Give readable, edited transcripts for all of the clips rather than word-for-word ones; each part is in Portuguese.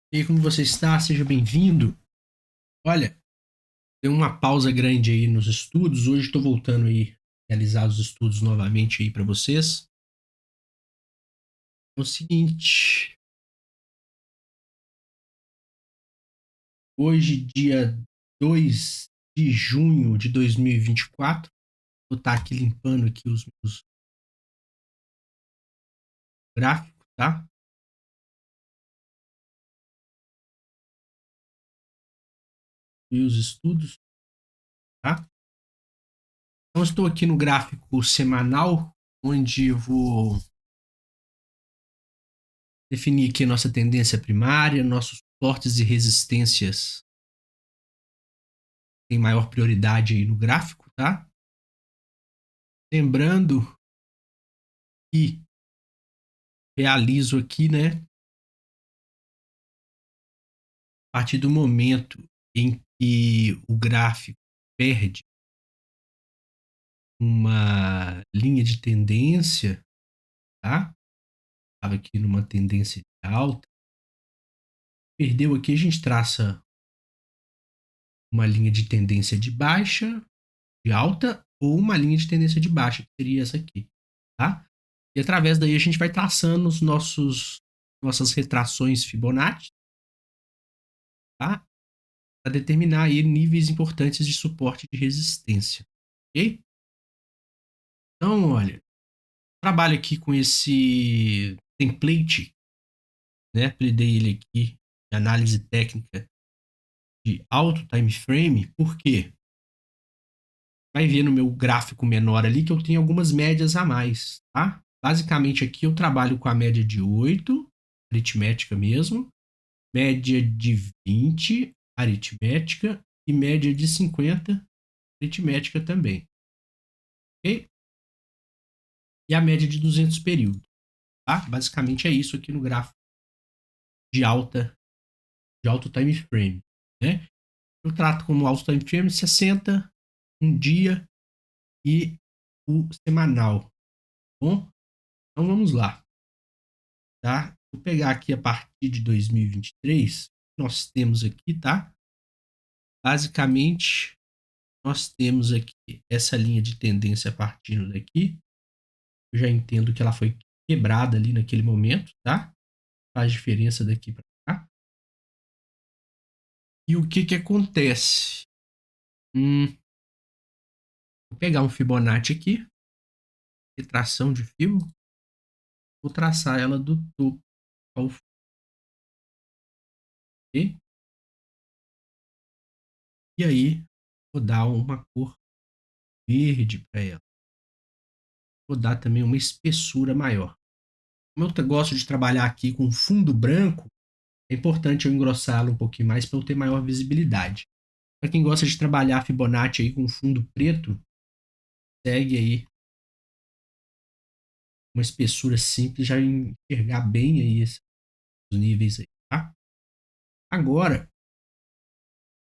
E aí, como você está? Seja bem-vindo. Olha, deu uma pausa grande aí nos estudos. Hoje estou voltando aí a realizar os estudos novamente aí para vocês. É o seguinte, hoje, dia 2 de junho de 2024, vou estar aqui limpando aqui os meus gráficos, tá? E os estudos, tá? Então, estou aqui no gráfico semanal, onde eu vou definir aqui a nossa tendência primária, nossos suportes e resistências tem maior prioridade aí no gráfico, tá? Lembrando que realizo aqui, né, a partir do momento em que o gráfico perde uma linha de tendência, tá? Estava aqui numa tendência de alta, perdeu aqui, a gente traça uma linha de tendência de baixa, de alta, ou uma linha de tendência de baixa, que seria essa aqui, tá? E através daí a gente vai traçando os nossas retrações Fibonacci, tá? Para determinar aí níveis importantes de suporte e de resistência, ok? Então, olha, trabalho aqui com esse template, né? Apelidei ele aqui de análise técnica de alto time frame, porque vai ver no meu gráfico menor ali que eu tenho algumas médias a mais, tá? Basicamente aqui eu trabalho com a média de 8, aritmética mesmo, média de 20, aritmética, e média de 50, aritmética também, ok? E a média de 200 períodos, tá? Basicamente é isso aqui no gráfico de alta, de alto time frame, né? Eu trato como alto time frame 60, um dia e o semanal, tá bom? Então vamos lá, tá? Vou pegar aqui a partir de 2023, nós temos aqui, tá? Basicamente, nós temos aqui essa linha de tendência partindo daqui. Eu já entendo que ela foi quebrada ali naquele momento, tá? Faz diferença daqui para cá. E o que que acontece? Vou pegar um Fibonacci aqui, retração de fio, vou traçar ela do topo ao fundo, ok? E aí, vou dar uma cor verde para ela. Vou dar também uma espessura maior. Como eu gosto de trabalhar aqui com fundo branco, é importante eu engrossá-lo um pouquinho mais para eu ter maior visibilidade. Para quem gosta de trabalhar Fibonacci aí com fundo preto, segue aí uma espessura simples, já enxergar bem aí esses níveis aí, tá? Agora,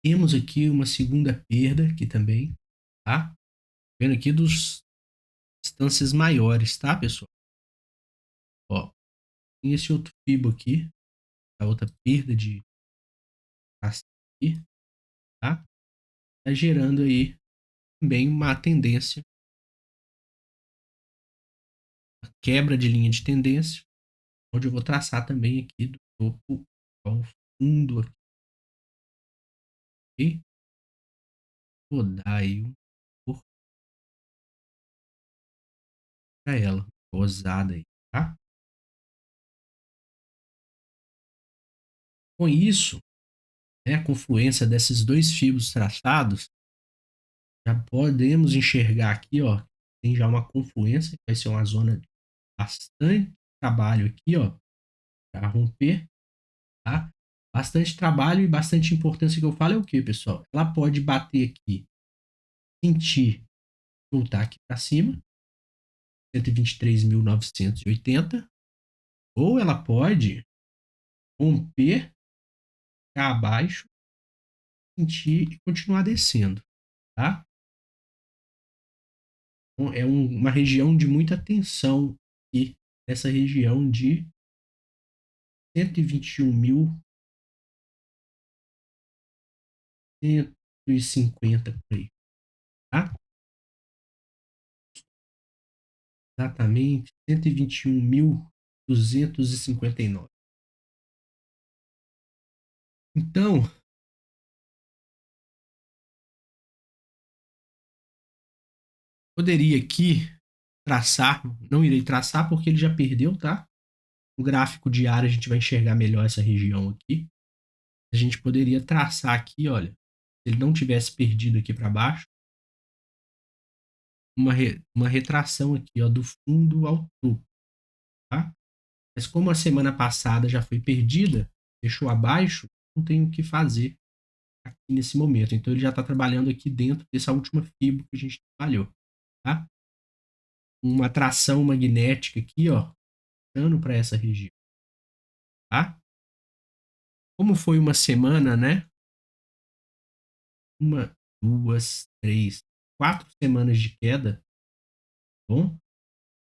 temos aqui uma segunda perda aqui também, tá? Vendo aqui dos distâncias maiores, tá, pessoal? Ó, tem esse outro fibo aqui, a outra perda de ação aqui, tá? Tá gerando aí também uma tendência, uma quebra de linha de tendência, onde eu vou traçar também aqui do topo ao fundo aqui. Vou dar aí um cor pra ela, rosada aí, tá? Com isso, né, a confluência desses dois fibos traçados, já podemos enxergar aqui, ó, tem já uma confluência, que vai ser uma zona de bastante trabalho aqui, ó, para romper, tá? Bastante trabalho e bastante importância que eu falo é o que, pessoal? Ela pode bater aqui, sentir, voltar aqui para cima, 123.980, ou ela pode romper, ficar abaixo, sentir e continuar descendo, tá? Então, é uma região de muita tensão aqui, essa região de 121.000 150 por aí, tá? Exatamente 121.259. Então, poderia aqui traçar, não irei traçar porque ele já perdeu, tá? No gráfico diário a gente vai enxergar melhor essa região aqui. A gente poderia traçar aqui, olha, se ele não tivesse perdido aqui para baixo, uma retração aqui, ó, do fundo ao topo, tá? Mas como a semana passada já foi perdida, fechou abaixo, não tem o que fazer aqui nesse momento. Então ele já está trabalhando aqui dentro dessa última fibra que a gente trabalhou, tá? Uma atração magnética aqui, ó, puxando para essa região, tá? Como foi uma semana, né? Uma, duas, três, 4 semanas de queda, tá bom?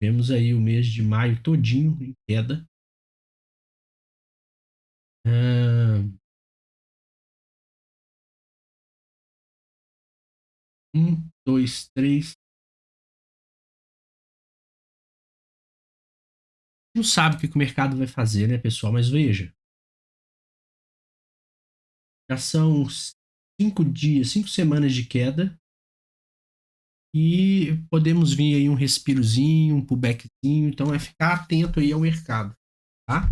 Vemos aí o mês de maio todinho em queda. Dois, três. Não sabe o que o mercado vai fazer, né, pessoal? Mas veja, já são 5 dias, 5 semanas de queda e podemos vir aí um respirozinho, um pullbackzinho. Então é ficar atento aí ao mercado, tá?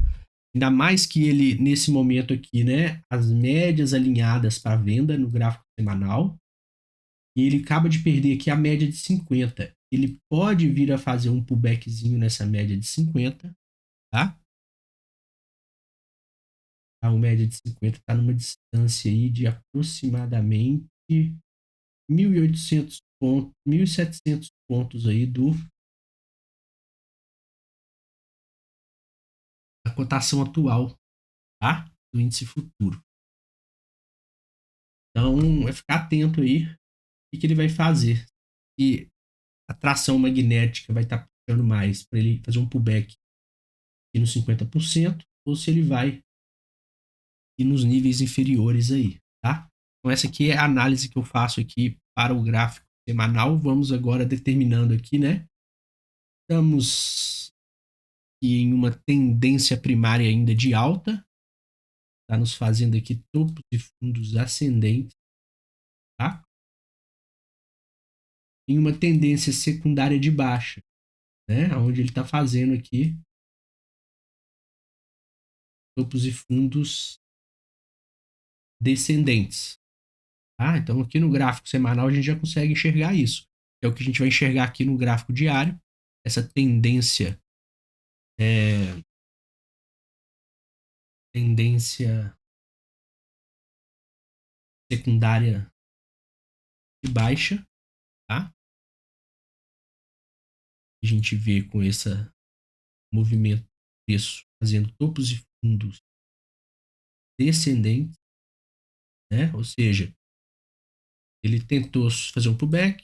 Ainda mais que ele, nesse momento aqui, né, as médias alinhadas para venda no gráfico semanal, e ele acaba de perder aqui a média de 50. Ele pode vir a fazer um pullbackzinho nessa média de 50, tá? A média de 50 está numa distância aí de aproximadamente 1.800 pontos, 1.700 pontos aí da cotação atual, tá? Do índice futuro. Então, é ficar atento aí o que ele vai fazer. E a tração magnética vai estar puxando mais para ele fazer um pullback aqui nos 50%, ou se ele vai ir nos níveis inferiores aí, tá? Então, essa aqui é a análise que eu faço aqui para o gráfico semanal. Vamos agora determinando aqui, né? Estamos em uma tendência primária ainda de alta, está nos fazendo aqui topos e fundos ascendentes, tá? Em uma tendência secundária de baixa, né? Onde ele está fazendo aqui topos e fundos descendentes, tá? Então aqui no gráfico semanal a gente já consegue enxergar isso. É o que a gente vai enxergar aqui no gráfico diário, essa tendência secundária de baixa, tá? A gente vê com esse movimento de preço fazendo topos e fundos descendentes, né? Ou seja, ele tentou fazer um pullback,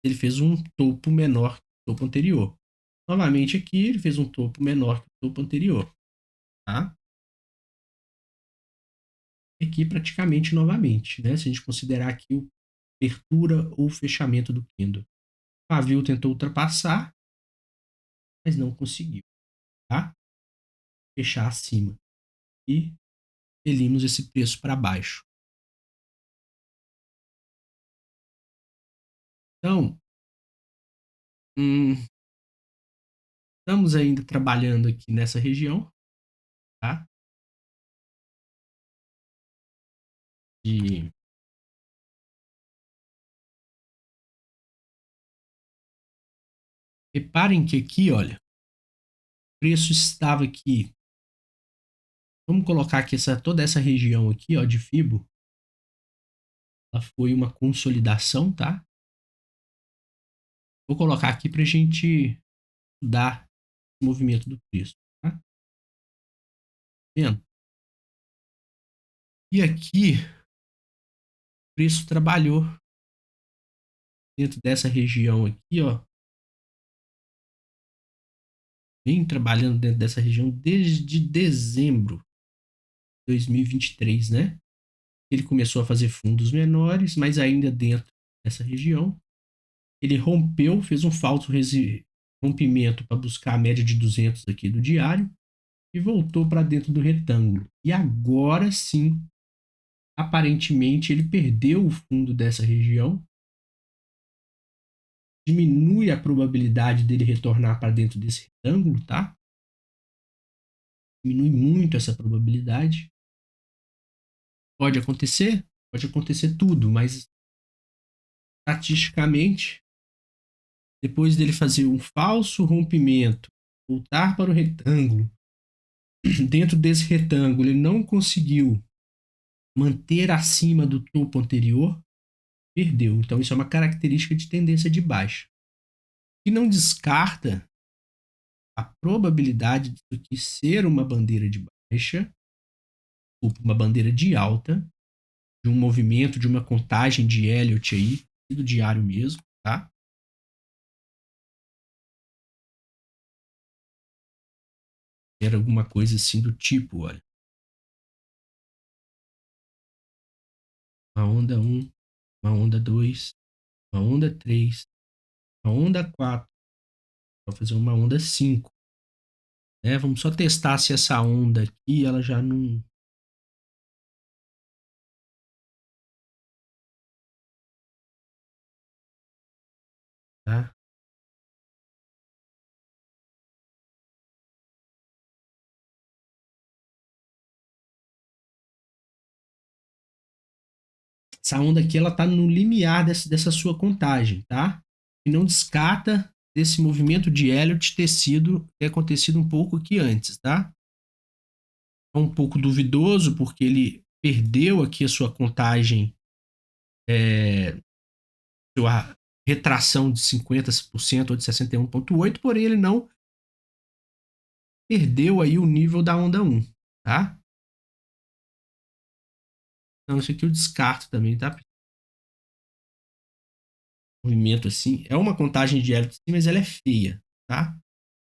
ele fez um topo menor que o topo anterior. Novamente aqui, ele fez um topo menor que o topo anterior, tá? Aqui praticamente novamente, né? Se a gente considerar aqui o abertura ou fechamento do candle. O pavio tentou ultrapassar, mas não conseguiu, tá? Fechar acima. E repelimos esse preço para baixo. Então, estamos ainda trabalhando aqui nessa região, tá? De Reparem que aqui, olha, o preço estava aqui. Vamos colocar aqui toda essa região aqui, ó, de Fibo. Ela foi uma consolidação, tá? Vou colocar aqui para a gente estudar o movimento do preço, tá? Vendo? E aqui, o preço trabalhou dentro dessa região aqui, ó. Vem trabalhando dentro dessa região desde dezembro de 2023, né? ele começou a fazer fundos menores, mas ainda dentro dessa região. Ele rompeu, fez um falso rompimento para buscar a média de 200 aqui do diário e voltou para dentro do retângulo. E agora sim, aparentemente, ele perdeu o fundo dessa região, diminui a probabilidade dele retornar para dentro desse retângulo, tá? Diminui muito essa probabilidade. Pode acontecer tudo, mas estatisticamente, depois dele fazer um falso rompimento, voltar para o retângulo, dentro desse retângulo ele não conseguiu manter acima do topo anterior, perdeu. Então isso é uma característica de tendência de baixa. E não descarta a probabilidade disso aqui ser uma bandeira de baixa, ou uma bandeira de alta, de um movimento, de uma contagem de Elliott aí, do diário mesmo, tá? Era alguma coisa assim do tipo, olha. Uma onda 1, uma onda 2, uma onda 3, uma onda 4, vou fazer uma onda 5. Né? Vamos só testar se essa onda aqui, ela já não... Tá? Essa onda aqui, ela tá no limiar dessa sua contagem, tá? E não descarta desse movimento de Elliott ter acontecido um pouco aqui antes, tá? É um pouco duvidoso, porque ele perdeu aqui a sua contagem, sua retração de 50% ou de 61,8%, porém ele não perdeu aí o nível da onda 1, tá? Então isso aqui eu descarto também, tá? Movimento assim, é uma contagem de Elliott, mas ela é feia, tá?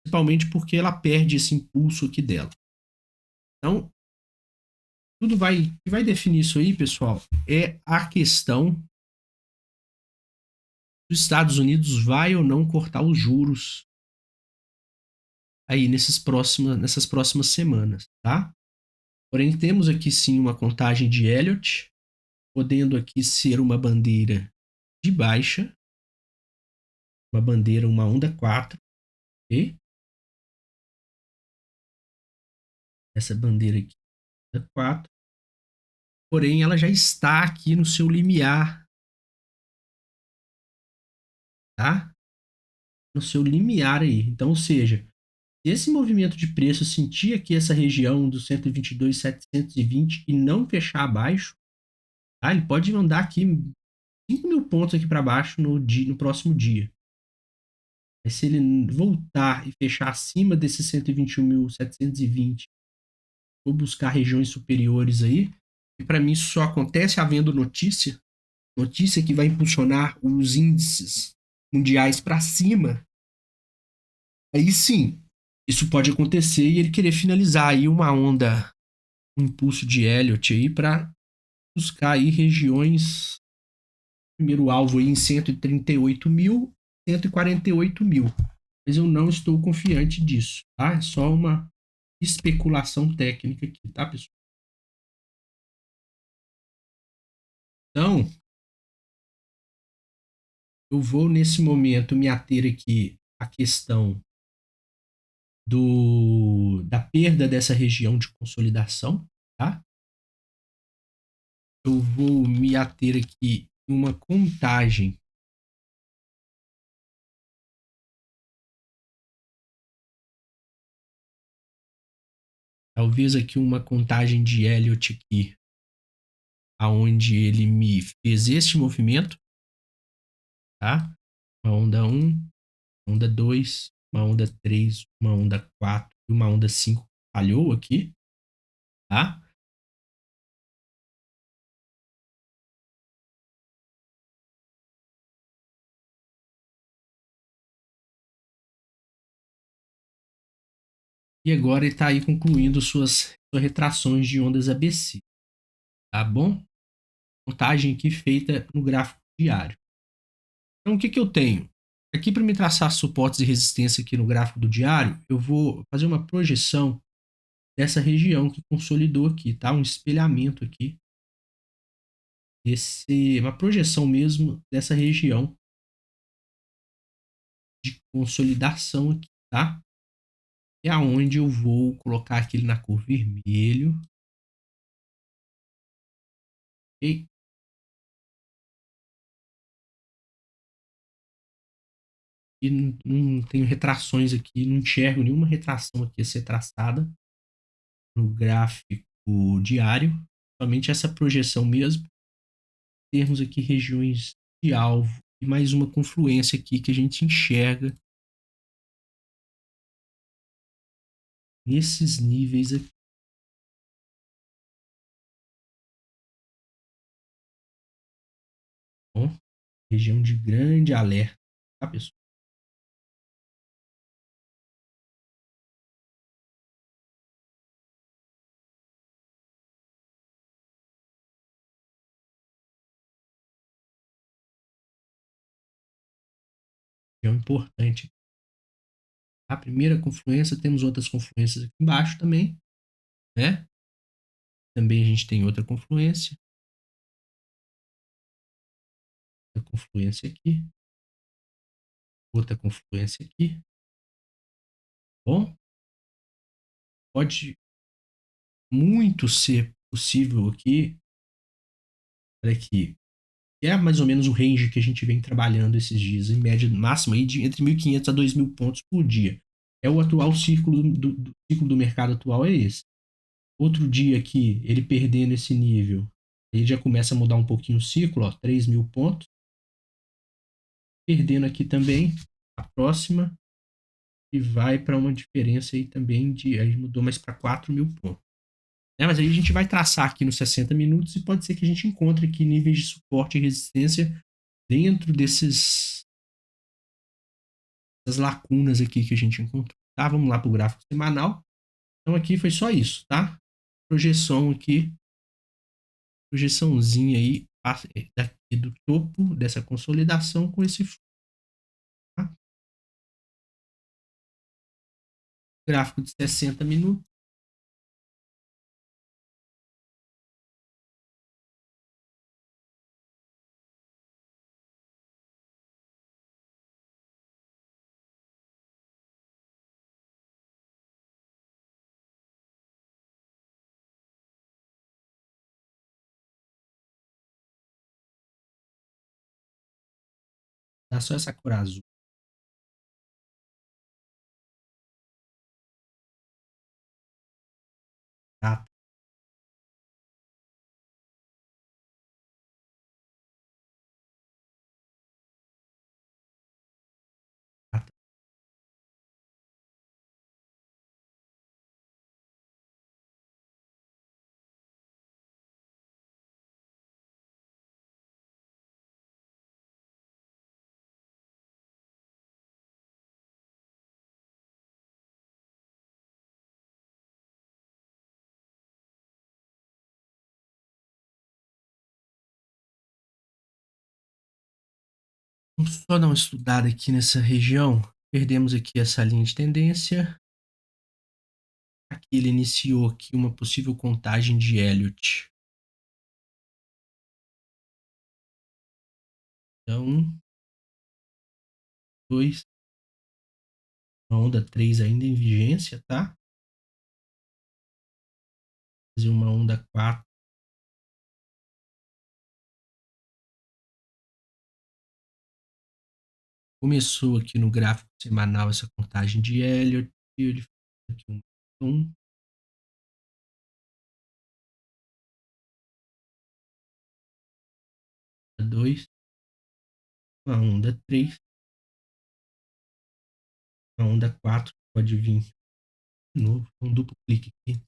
Principalmente porque ela perde esse impulso aqui dela. Então, tudo vai, o que vai definir isso aí, pessoal, é a questão dos Estados Unidos vai ou não cortar os juros aí nessas próximas semanas, tá? Porém, temos aqui sim uma contagem de Elliott, podendo aqui ser uma bandeira de baixa, uma bandeira, uma onda 4, ok? Essa bandeira aqui, onda 4, porém ela já está aqui no seu limiar, tá? No seu limiar aí. Então, ou seja, se esse movimento de preço sentir aqui essa região dos 122.720 e não fechar abaixo, tá? Ele pode mandar aqui 5.000 pontos aqui para baixo no próximo dia. Mas se ele voltar e fechar acima desses 121.720 ou buscar regiões superiores aí, e para mim isso só acontece havendo notícia que vai impulsionar os índices mundiais para cima, aí sim, isso pode acontecer e ele querer finalizar aí uma onda, um impulso de Elliott aí para buscar aí regiões, primeiro alvo aí em 138.000, 148.000. Mas eu não estou confiante disso, tá? É só uma especulação técnica aqui, tá, pessoal? Então, eu vou nesse momento me ater aqui à questão da perda dessa região de consolidação, tá? Eu vou me ater aqui em uma contagem, talvez aqui uma contagem de Elliott aqui, aonde ele me fez este movimento, tá? Uma onda 1, onda 2, uma onda 3, uma onda 4 e uma onda 5 falhou aqui, tá? E agora ele está aí concluindo suas retrações de ondas ABC, tá bom? contagem aqui feita no gráfico diário. Então, o que eu tenho? Aqui para me traçar suportes e resistência aqui no gráfico do diário, eu vou fazer uma projeção dessa região que consolidou aqui, tá? Um espelhamento aqui, uma projeção mesmo dessa região de consolidação aqui, tá? É aonde eu vou colocar aquele na cor vermelho. Ok? E não tenho retrações aqui, não enxergo nenhuma retração aqui a ser traçada no gráfico diário, somente essa projeção mesmo. Temos aqui regiões de alvo e mais uma confluência aqui que a gente enxerga nesses níveis aqui. Bom, região de grande alerta, tá, pessoal? Região importante. A primeira confluência, temos outras confluências aqui embaixo também, né? Também a gente tem outra confluência. Outra confluência aqui. Outra confluência aqui. Bom, pode muito ser possível aqui, olha aqui, é mais ou menos o range que a gente vem trabalhando esses dias, em média máxima aí de entre 1.500 a 2.000 pontos por dia. É o atual ciclo do ciclo do mercado atual é esse. Outro dia aqui, ele perdendo esse nível, ele já começa a mudar um pouquinho o ciclo, ó, 3.000 pontos. Perdendo aqui também, a próxima, e vai para uma diferença aí também aí mudou mais para 4.000 pontos. Mas aí a gente vai traçar aqui nos 60 minutos e pode ser que a gente encontre aqui níveis de suporte e resistência dentro dessas lacunas aqui que a gente encontrou, tá? Vamos lá para o gráfico semanal. Então aqui foi só isso, tá? Projeção aqui, projeçãozinha aí daqui do topo dessa consolidação com esse fundo, tá? Gráfico de 60 minutos. Dá só essa cor azul, tá? Tá, vamos só dar uma estudada aqui nessa região. Perdemos aqui essa linha de tendência. Aqui ele iniciou aqui uma possível contagem de Elliott. Então, 2, a onda 3 ainda em vigência, tá? Fazer uma onda 4. Começou aqui no gráfico semanal essa contagem de Elliott. Ele fez aqui um 2, uma onda 3, uma onda 4 pode vir de novo, um duplo clique aqui.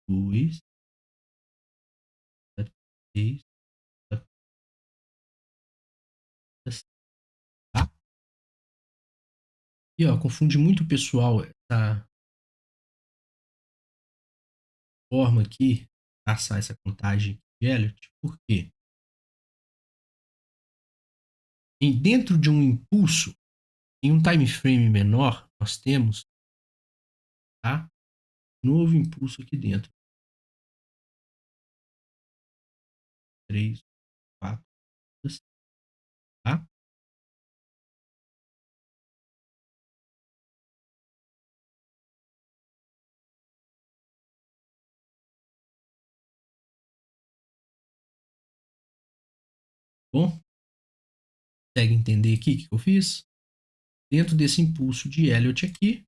Dois, três, tá? E ó, confunde muito o pessoal essa forma aqui, traçar essa contagem de Elliott, por quê? Dentro de um impulso, em um time frame menor, nós temos, tá? Novo impulso aqui dentro. 3, 4, tá? Bom, consegue entender aqui o que eu fiz? Dentro desse impulso de Elliott aqui,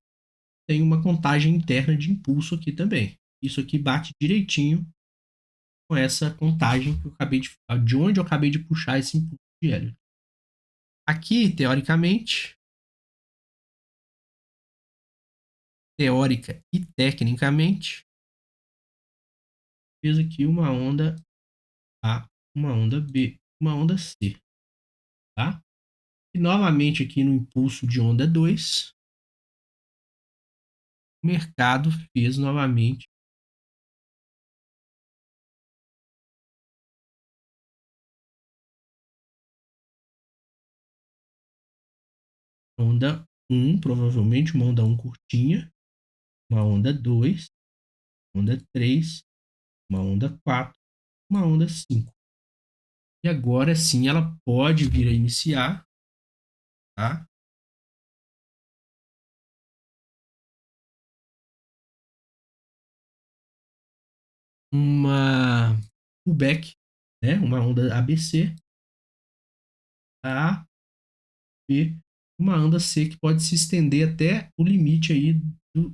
tem uma contagem interna de impulso aqui também. Isso aqui bate direitinho com essa contagem que eu acabei de onde eu acabei de puxar esse impulso de Elliott. Aqui, teórica e tecnicamente, fez aqui uma onda A, uma onda B, uma onda C, tá? E novamente aqui no impulso de onda 2, o mercado fez novamente onda 1, provavelmente uma onda 1 curtinha, uma onda 2, onda 3, uma onda 4, uma onda 5. E agora sim ela pode vir a iniciar, tá? Uma pullback, né? Uma onda ABC, A, B, uma onda C que pode se estender até o limite aí do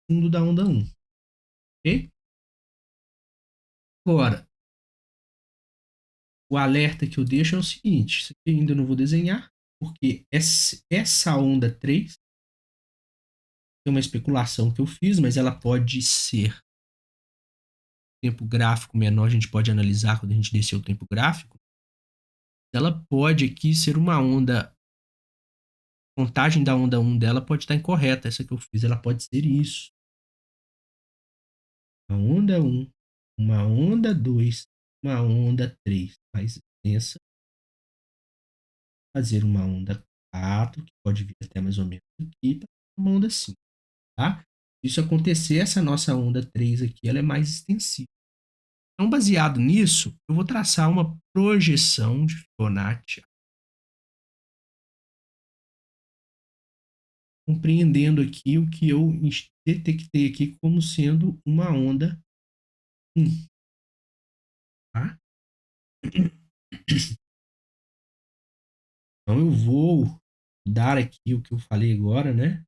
fundo da onda 1, ok? Agora, o alerta que eu deixo é o seguinte, isso aqui ainda não vou desenhar, porque essa onda 3 é uma especulação que eu fiz, mas ela pode ser tempo gráfico menor, a gente pode analisar quando a gente descer o tempo gráfico. Ela pode aqui ser uma onda, a contagem da onda 1 dela pode estar incorreta, essa que eu fiz, ela pode ser isso. Uma onda 1, uma onda 2, uma onda 3 mais intensa, fazer uma onda 4, que pode vir até mais ou menos aqui, uma onda 5, tá? Se isso acontecer, essa nossa onda 3 aqui, ela é mais extensiva. Então, baseado nisso, eu vou traçar uma projeção de Fibonacci, compreendendo aqui o que eu detectei aqui como sendo uma onda 1, tá? Então, eu vou dar aqui o que eu falei agora, né?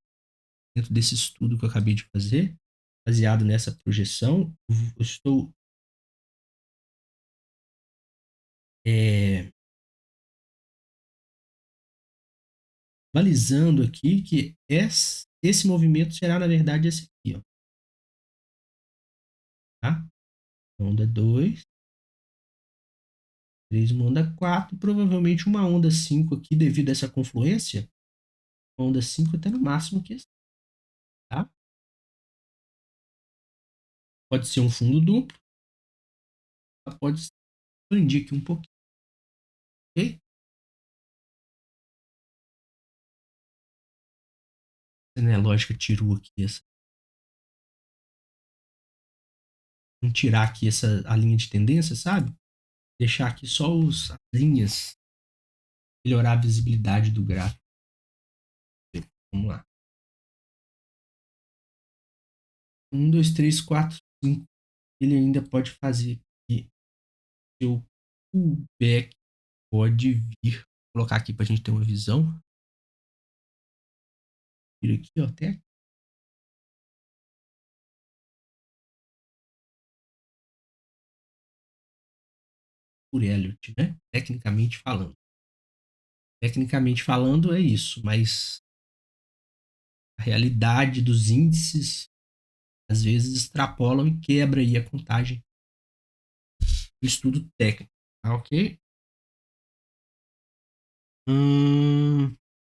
Dentro desse estudo que eu acabei de fazer, baseado nessa projeção, eu estou balizando aqui que esse movimento será, na verdade, esse aqui, ó, tá? Onda 2, 3, uma onda 4, provavelmente uma onda 5 aqui, devido a essa confluência, onda 5 até no máximo aqui, tá? Pode ser um fundo duplo, pode expandir aqui um pouquinho, ok? Né, lógica tirou aqui essa, vamos tirar aqui a linha de tendência, sabe? Deixar aqui só as linhas, melhorar a visibilidade do gráfico. Vamos lá. 1, 2, 3, 4, 5. Ele ainda pode fazer aqui seu pullback, pode vir. Vou colocar aqui para a gente ter uma visão. Vira aqui, ó, até aqui. Por Elliott, né? Tecnicamente falando. Tecnicamente falando é isso, mas a realidade dos índices às vezes extrapolam e quebra aí a contagem do estudo técnico, tá ok?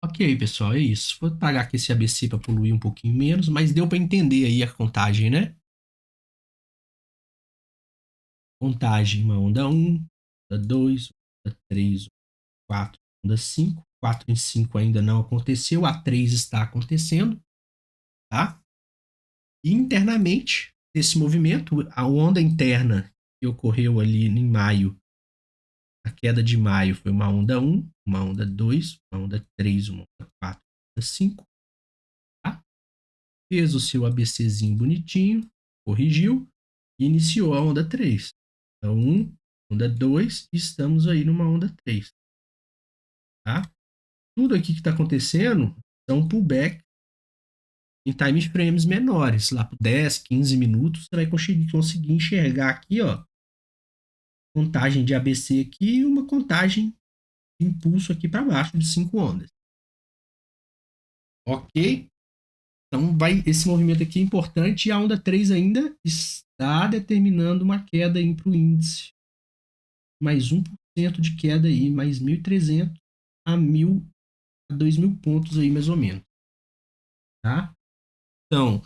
Ok, pessoal, é isso. Vou pagar aqui esse ABC para poluir um pouquinho menos, mas deu para entender aí a contagem, né? Contagem, uma onda 1, onda 2, onda 3, 4, onda 5. 4 em 5 ainda não aconteceu, a 3 está acontecendo, tá? E internamente, esse movimento, a onda interna que ocorreu ali em maio, a queda de maio foi uma onda 1, uma onda 2, uma onda 3, uma onda 4, uma onda 5, tá? Fez o seu ABCzinho bonitinho, corrigiu e iniciou a onda 3. Então, 1, onda 2, estamos aí numa onda 3, tá? Tudo aqui que está acontecendo são pullback em time frames menores, lá por 10, 15 minutos, você vai conseguir enxergar aqui, ó, contagem de ABC aqui e uma contagem de impulso aqui para baixo de 5 ondas. Ok? Então, esse movimento aqui é importante e a onda 3 ainda está determinando uma queda para o índice. Mais 1% de queda aí, mais 1.300 a 1.000 a 2.000 pontos aí, mais ou menos. Tá? Então,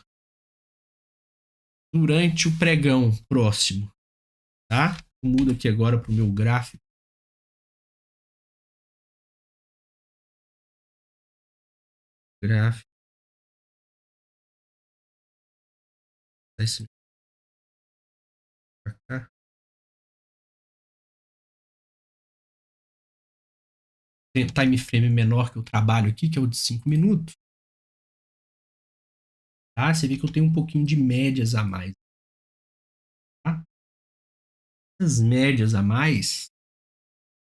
durante o pregão próximo, tá? Eu mudo aqui agora para o meu gráfico. Gráfico. Esse pra cá. Tem time frame menor que eu trabalho aqui, que é o de 5 minutos. Tá? Você vê que eu tenho um pouquinho de médias a mais. Tá? Essas médias a mais,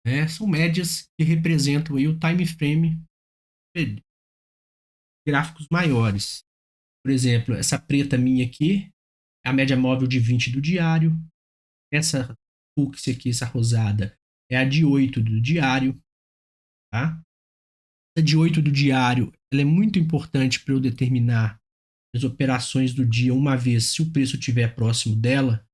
né, são médias que representam aí o time frame de gráficos maiores. Por exemplo, essa preta minha aqui é a média móvel de 20 do diário. Essa fúcsia aqui, essa rosada, é a de 8 do diário. Tá? Essa de 8 do diário, ela é muito importante para eu determinar as operações do dia, uma vez se o preço estiver próximo dela,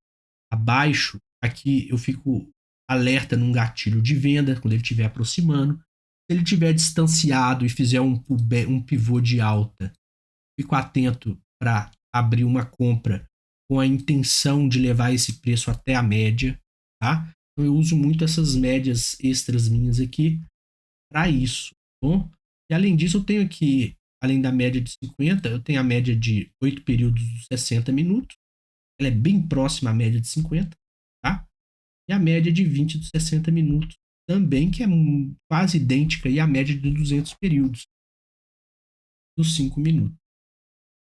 abaixo, aqui eu fico alerta num gatilho de venda quando ele estiver aproximando. Se ele estiver distanciado e fizer um pivô de alta, fico atento para abrir uma compra com a intenção de levar esse preço até a média, tá? Então eu uso muito essas médias extras minhas aqui para isso, tá bom? E além disso, eu tenho aqui, além da média de 50, eu tenho a média de 8 períodos de 60 minutos. Ela é bem próxima à média de 50, tá? E a média de 20 dos 60 minutos também, que é quase idêntica à média de 200 períodos dos 5 minutos,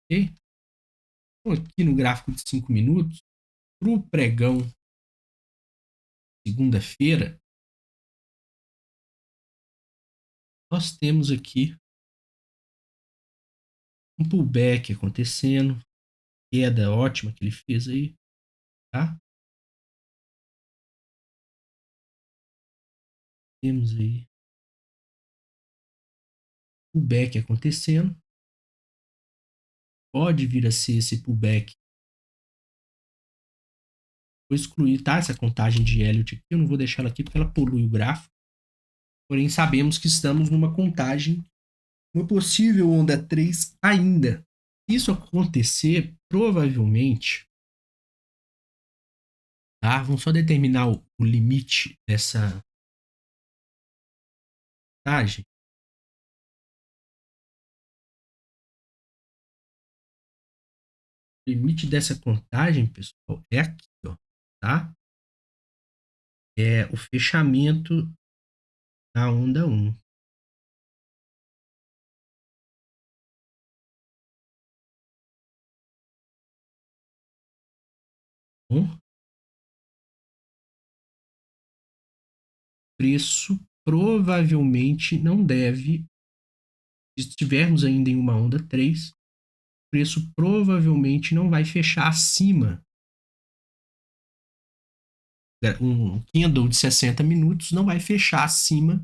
ok? Então, aqui no gráfico de 5 minutos, para o pregão segunda-feira, nós temos aqui um pullback acontecendo, queda ótima que ele fez aí, tá? Temos aí pullback acontecendo. Pode vir a ser esse pullback. Vou excluir, tá? Essa contagem de Elliott aqui. Eu não vou deixar ela aqui porque ela polui o gráfico. Porém, sabemos que estamos numa contagem, uma possível onda 3 ainda. Se isso acontecer, provavelmente, tá? Vamos só determinar o limite dessa contagem. O limite dessa contagem, pessoal, é aqui, ó, tá? É o fechamento da onda 1. O preço provavelmente não deve, se estivermos ainda em uma onda 3, o preço provavelmente não vai fechar acima. Um candle de 60 minutos não vai fechar acima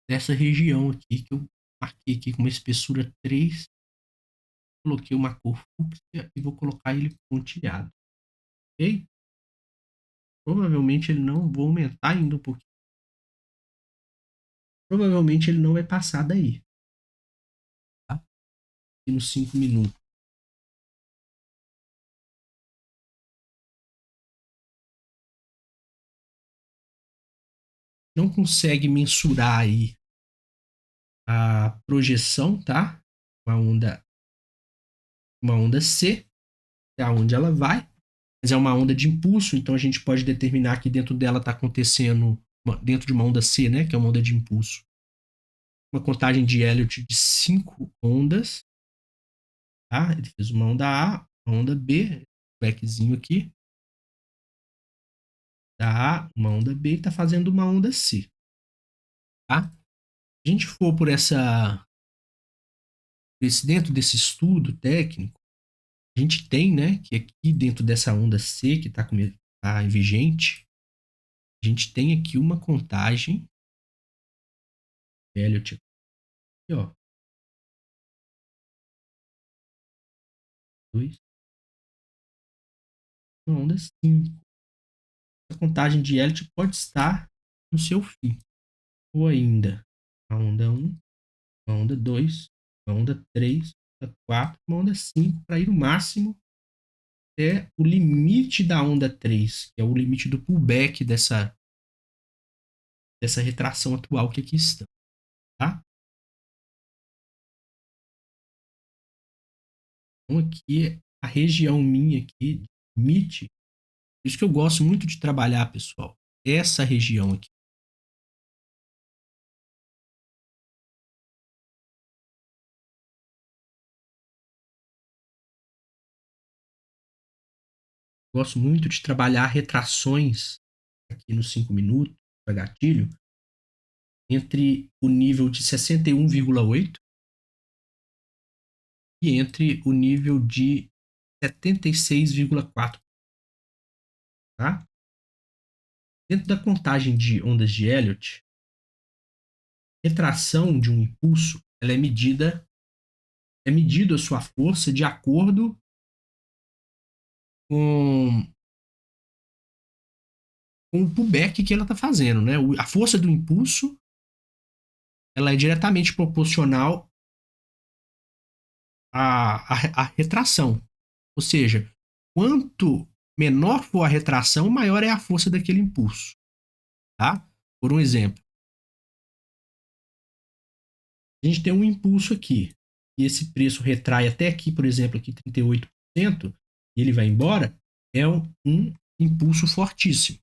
dessa região aqui que eu marquei aqui com uma espessura 3, coloquei uma cor fúcsia e vou colocar ele pontilhado, ok? Provavelmente ele não vou aumentar ainda um pouquinho. Provavelmente ele não vai passar daí, tá? E nos 5 minutos. não consegue mensurar aí a projeção, tá? Uma onda C, é aonde ela vai, mas é uma onda de impulso, então a gente pode determinar que dentro dela está acontecendo, dentro de uma onda C, né, que é uma onda de impulso, uma contagem de Elliott de 5 ondas, tá? Ele fez uma onda A, uma onda B, backzinho aqui, da A, uma onda B, e está fazendo uma onda C, tá? Se a gente for por dentro desse estudo técnico, a gente tem, né, que aqui dentro dessa onda C que está vigente, a gente tem aqui uma contagem Elliott aqui, ó, 2, uma onda 5. A contagem de Elliott pode estar no seu fim, ou ainda a onda 1, uma onda 2, uma onda 3, uma onda 4, uma onda 5, para ir no máximo até o limite da onda 3, que é o limite do pullback dessa retração atual que aqui está, tá? Então aqui a região minha aqui, limite, por isso que eu gosto muito de trabalhar, pessoal, essa região aqui. Gosto muito de trabalhar retrações aqui nos 5 minutos, para gatilho, entre o nível de 61,8 e entre o nível de 76,4, tá? Dentro da contagem de ondas de Elliott, a retração de um impulso, ela é medido a sua força de acordo com, com o pullback que ela está fazendo, né? A força do impulso, ela é diretamente proporcional à retração. Ou seja, quanto menor for a retração, maior é a força daquele impulso, tá? Por um exemplo, a gente tem um impulso aqui, e esse preço retrai até aqui, por exemplo, aqui 38%, e ele vai embora, é um impulso fortíssimo.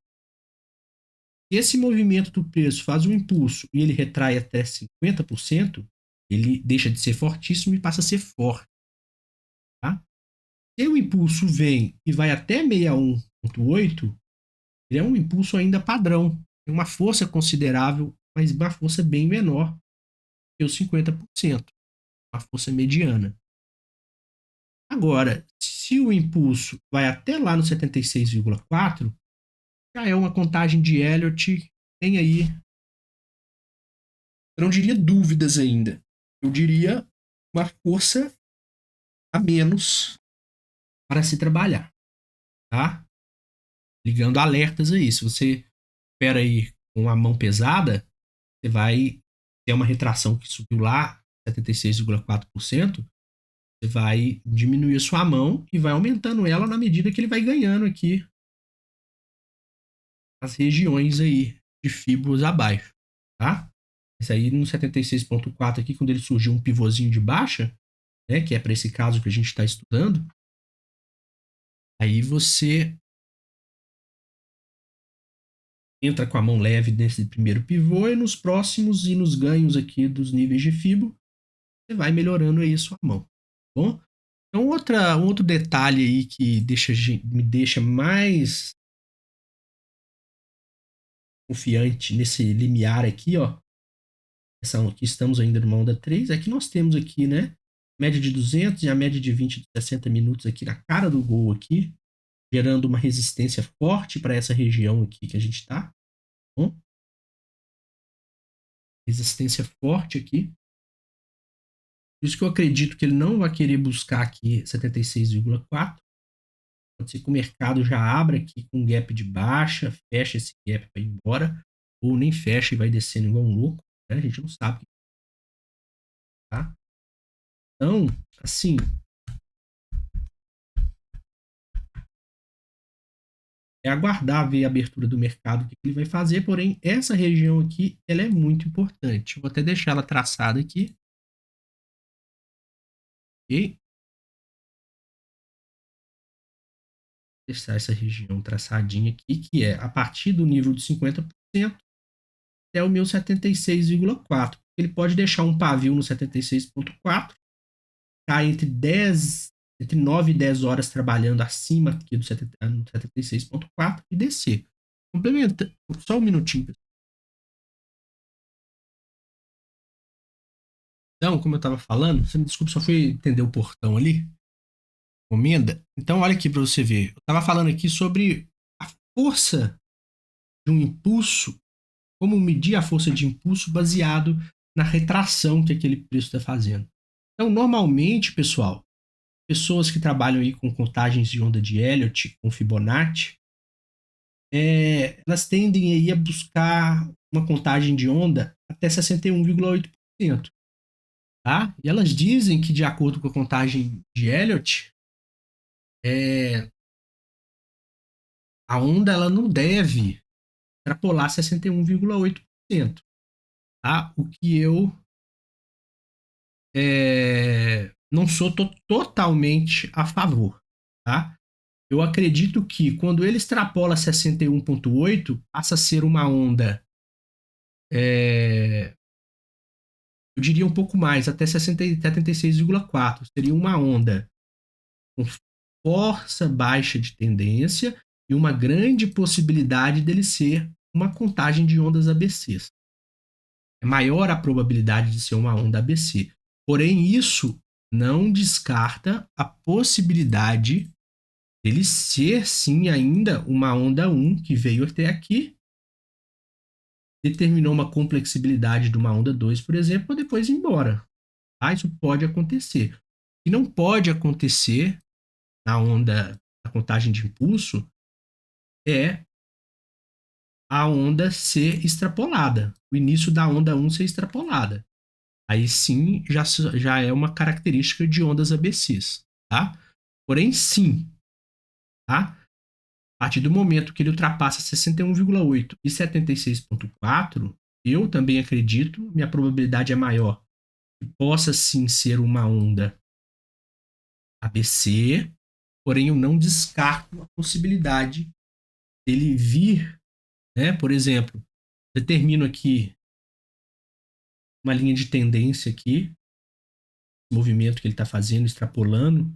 Esse movimento do preço faz um impulso e ele retrai até 50%, ele deixa de ser fortíssimo e passa a ser forte, tá? Se o impulso vem e vai até 61,8, ele é um impulso ainda padrão, tem uma força considerável, mas uma força bem menor que os 50%, uma força mediana. Agora, se o impulso vai até lá no 76,4, já é uma contagem de Elliott, tem aí, eu não diria dúvidas ainda, eu diria uma força a menos para se trabalhar, tá? Ligando alertas aí, se você espera aí com a mão pesada, você vai ter uma retração que subiu lá 76,4%, você vai diminuir a sua mão e vai aumentando ela na medida que ele vai ganhando aqui as regiões aí de fibras abaixo, tá? Isso aí no 76,4 aqui, quando ele surgiu um pivôzinho de baixa, né, que é para esse caso que a gente está estudando, aí você entra com a mão leve nesse primeiro pivô e nos próximos e nos ganhos aqui dos níveis de fibra, você vai melhorando aí a sua mão, tá bom? Então, um outro detalhe aí que me deixa mais confiante nesse limiar aqui, ó, aqui estamos ainda numa onda 3, é que nós temos aqui, né, média de 200 e a média de 20 de 60 minutos aqui na cara do gol aqui, gerando uma resistência forte para essa região aqui que a gente está, bom? Resistência forte aqui. Por isso que eu acredito que ele não vai querer buscar aqui 76,4. Pode ser que o mercado já abra aqui com um gap de baixa, fecha esse gap para ir embora, ou nem fecha e vai descendo igual um louco, né? A gente não sabe, tá? Então, assim, é aguardar ver a abertura do mercado, o que ele vai fazer, porém, essa região aqui, ela é muito importante. Eu vou até deixar ela traçada aqui, ok? Deixar essa região traçadinha aqui, que é a partir do nível de 50% até o meu 76,4. Ele pode deixar um pavio no 76,4, tá entre 9 e 10 horas trabalhando acima aqui do 76,4 e descer. Complementa, só um minutinho. Então, como eu estava falando, você me desculpa, só fui entender o portão ali, encomenda. Então, olha aqui para você ver. Eu estava falando aqui sobre a força de um impulso, como medir a força de impulso baseado na retração que aquele preço está fazendo. Então, normalmente, pessoal, pessoas que trabalham aí com contagens de onda de Elliott, com Fibonacci, elas tendem aí a buscar uma contagem de onda até 61,8%. Tá? E elas dizem que, de acordo com a contagem de Elliott, a onda ela não deve extrapolar 61,8%. Tá? O que eu não sou totalmente a favor. Tá? Eu acredito que quando ele extrapola 61,8, passa a ser uma onda, eu diria um pouco mais, até 76,4. Seria uma onda com força baixa de tendência e uma grande possibilidade dele ser uma contagem de ondas ABCs. É maior a probabilidade de ser uma onda ABC. Porém, isso não descarta a possibilidade dele ser sim ainda uma onda 1 que veio até aqui, determinou uma complexibilidade de uma onda 2, por exemplo, e depois ir embora. Tá? Isso pode acontecer. O que não pode acontecer na onda da contagem de impulso é a onda ser extrapolada, o início da onda 1 ser extrapolada. Aí sim já é uma característica de ondas ABCs, tá? Porém, sim, tá? A partir do momento que ele ultrapassa 61,8 e 76,4, eu também acredito, minha probabilidade é maior que possa sim ser uma onda ABC, porém eu não descarto a possibilidade dele vir, né? Por exemplo, determino aqui uma linha de tendência aqui, movimento que ele está fazendo, extrapolando.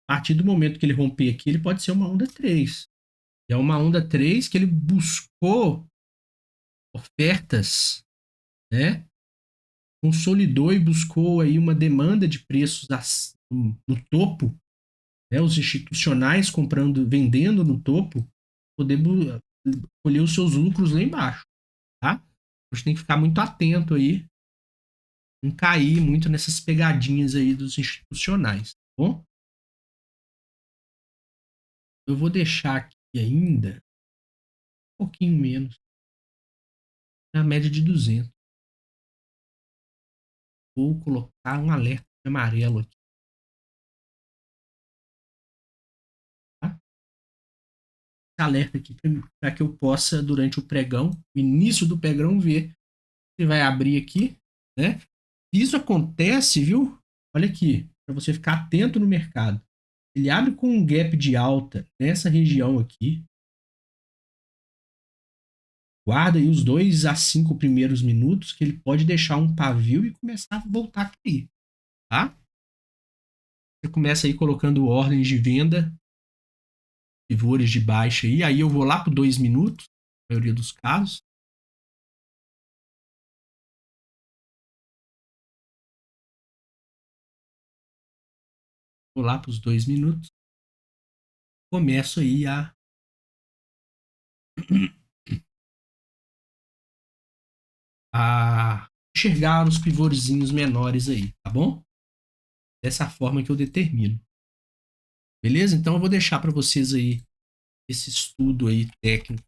A partir do momento que ele romper aqui, ele pode ser uma onda 3. E é uma onda 3 que ele buscou ofertas, né? Consolidou e buscou aí uma demanda de preços no topo, né? Os institucionais comprando, vendendo no topo, poder colher os seus lucros lá embaixo, tá? A gente tem que ficar muito atento aí, não cair muito nessas pegadinhas aí dos institucionais, tá bom? Eu vou deixar aqui ainda um pouquinho menos, na média de 200. Vou colocar um alerta amarelo aqui, tá? Esse alerta aqui para que eu possa, durante o pregão, o início do pregão, ver se vai abrir aqui, né? Isso acontece, viu? Olha aqui, para você ficar atento no mercado. Ele abre com um gap de alta nessa região aqui. Guarda aí os 2 a 5 primeiros minutos, que ele pode deixar um pavio e começar a voltar a cair, tá? Você começa aí colocando ordens de venda, pivôs de baixa aí eu vou lá para 2 minutos, na maioria dos casos. Vou lá para os 2 minutos. Começo aí a enxergar os pivôzinhos menores aí, tá bom? Dessa forma que eu determino. Beleza? Então eu vou deixar para vocês aí esse estudo aí técnico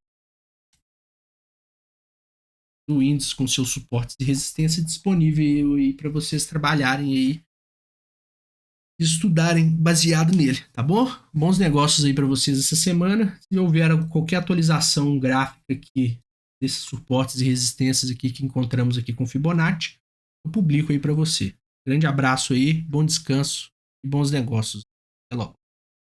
do índice com seus suportes de resistência disponível aí para vocês trabalharem aí estudarem baseado nele, tá bom? Bons negócios aí para vocês essa semana. Se houver qualquer atualização gráfica aqui desses suportes e resistências aqui que encontramos aqui com Fibonacci, eu publico aí para você. Grande abraço aí, bom descanso e bons negócios. Até logo.